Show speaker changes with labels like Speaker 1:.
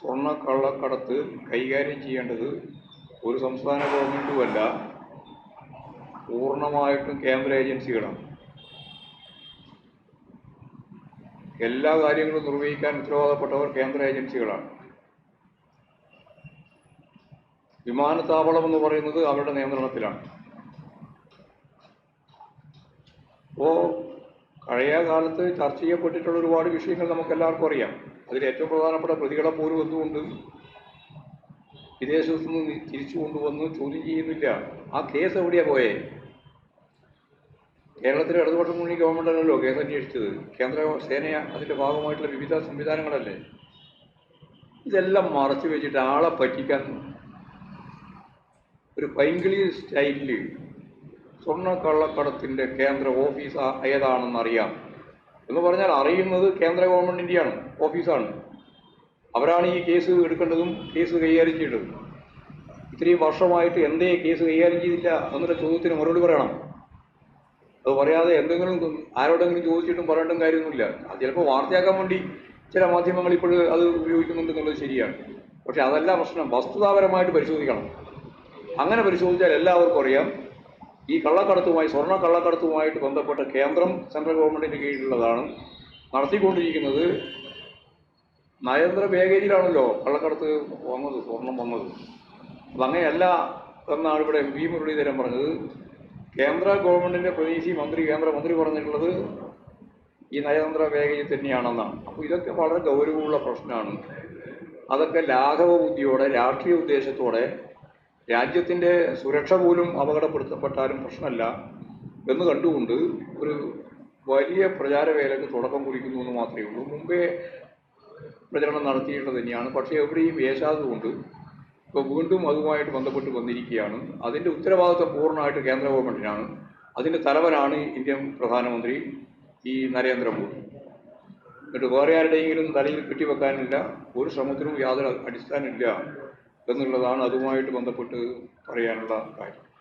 Speaker 1: സ്വർണ്ണക്കള്ളക്കടത്ത് കൈകാര്യം ചെയ്യേണ്ടത് ഒരു സംസ്ഥാന ഗവൺമെൻറ്റുമല്ല, പൂർണ്ണമായിട്ടും കേന്ദ്ര ഏജൻസികളാണ്. എല്ലാ കാര്യങ്ങളും നിർവഹിക്കാൻ ഉത്തരവാദപ്പെട്ടവർ കേന്ദ്ര ഏജൻസികളാണ്. വിമാനത്താവളം എന്ന് പറയുന്നത് അവരുടെ നിയന്ത്രണത്തിലാണ്. അപ്പോൾ പഴയ കാലത്ത് ചർച്ച ചെയ്യപ്പെട്ടിട്ടുള്ള ഒരുപാട് വിഷയങ്ങൾ നമുക്കെല്ലാവർക്കും അറിയാം. അതിൽ ഏറ്റവും പ്രധാനപ്പെട്ട പ്രതികളെ പോലും എന്തുകൊണ്ട് വിദേശത്തു നിന്ന് തിരിച്ചു കൊണ്ടുവന്ന് ചോദ്യം ചെയ്യുന്നില്ല? ആ കേസ് എവിടെയാണ് പോയേ? കേരളത്തിലെ ഇടതുപക്ഷ മുന്നണി ഗവൺമെൻറ്റല്ലല്ലോ കേസ് അന്വേഷിച്ചത്. കേന്ദ്ര സേന അതിൻ്റെ ഭാഗമായിട്ടുള്ള വിവിധ സംവിധാനങ്ങളല്ലേ. ഇതെല്ലാം മറച്ചു വെച്ചിട്ട് ആളെ പറ്റിക്കാൻ ഒരു പൈങ്കിളി സ്റ്റൈലിൽ സ്വർണ്ണക്കള്ളക്കടത്തിൻ്റെ കേന്ദ്ര ഓഫീസ് ഏതാണെന്നറിയാം എന്ന് പറഞ്ഞാൽ അറിയുന്നത് കേന്ദ്ര ഗവൺമെൻറ്റിൻ്റെയാണ് ഓഫീസാണ്. അവരാണ് ഈ കേസ് എടുക്കേണ്ടതും കേസ് കൈകാര്യം ചെയ്യേണ്ടതും. ഇത്രയും വർഷമായിട്ട് എന്തേ കേസ് കൈകാര്യം ചെയ്തില്ല എന്നുള്ള ചോദ്യത്തിന് മറുപടി പറയണം. അത് പറയാതെ എന്തെങ്കിലും ആരോടെങ്കിലും ചോദിച്ചിട്ടും പറയേണ്ടും കാര്യമൊന്നുമില്ല. അത് ചിലപ്പോൾ വാർത്തയാക്കാൻ വേണ്ടി ചില മാധ്യമങ്ങൾ ഇപ്പോൾ അത് ഉപയോഗിക്കുന്നുണ്ടെന്നുള്ളത് ശരിയാണ്. പക്ഷെ അതല്ല പ്രശ്നം. വസ്തുതാപരമായിട്ട് പരിശോധിക്കണം. അങ്ങനെ പരിശോധിച്ചാൽ എല്ലാവർക്കും അറിയാം ഈ കള്ളക്കടത്തുമായി സ്വർണ്ണ കള്ളക്കടത്തുമായിട്ട് ബന്ധപ്പെട്ട കേന്ദ്രം സെൻട്രൽ ഗവൺമെൻറ്റിൻ്റെ കീഴിലുള്ളതാണ്. നടത്തിക്കൊണ്ടിരിക്കുന്നത് നയതന്ത്ര ബാഗേജിലാണല്ലോ കള്ളക്കടത്ത് വന്നത്, സ്വർണം വന്നത്. അപ്പം അങ്ങനെയല്ല എന്നാണ് ഇവിടെ വി മുരളീധരൻ പറഞ്ഞത്. കേന്ദ്ര ഗവൺമെൻറ്റിൻ്റെ പ്രതിനിധി കേന്ദ്രമന്ത്രി പറഞ്ഞിട്ടുള്ളത് ഈ നയതന്ത്ര ബാഗേജിൽ തന്നെയാണെന്നാണ്. അപ്പോൾ ഇതൊക്കെ വളരെ ഗൗരവമുള്ള പ്രശ്നമാണ്. അതൊക്കെ ലാഘവ ബുദ്ധിയോടെ രാഷ്ട്രീയ ഉദ്ദേശത്തോടെ രാജ്യത്തിൻ്റെ സുരക്ഷ പോലും അപകടപ്പെടുത്തപ്പെട്ടാലും പ്രശ്നമല്ല എന്ന് കണ്ടുകൊണ്ട് ഒരു വലിയ പ്രചാരവേലക്ക് തുടക്കം കുറിക്കുന്നു എന്ന് മാത്രമേ ഉള്ളൂ. മുമ്പേ പ്രചരണം നടത്തിയിട്ടുള്ളത് തന്നെയാണ്. പക്ഷേ എവിടെയും വേശാതുകൊണ്ട് ഇപ്പോൾ വീണ്ടും അതുമായിട്ട് ബന്ധപ്പെട്ട് വന്നിരിക്കുകയാണ്. അതിൻ്റെ ഉത്തരവാദിത്വം പൂർണ്ണമായിട്ട് കേന്ദ്ര ഗവൺമെൻറ്റിനാണ്. അതിൻ്റെ തലവനാണ് ഇന്ത്യൻ പ്രധാനമന്ത്രി ഈ നരേന്ദ്രമോദി. എന്നിട്ട് വേറെ ആരുടെയെങ്കിലും തലയിൽ കെട്ടിവെക്കാനില്ല, ഒരു ശ്രമത്തിനും യാതൊരു അടിസ്ഥാനമില്ല എന്നുള്ളതാണ് അതുമായിട്ട് ബന്ധപ്പെട്ട് പറയാനുള്ള കാര്യം.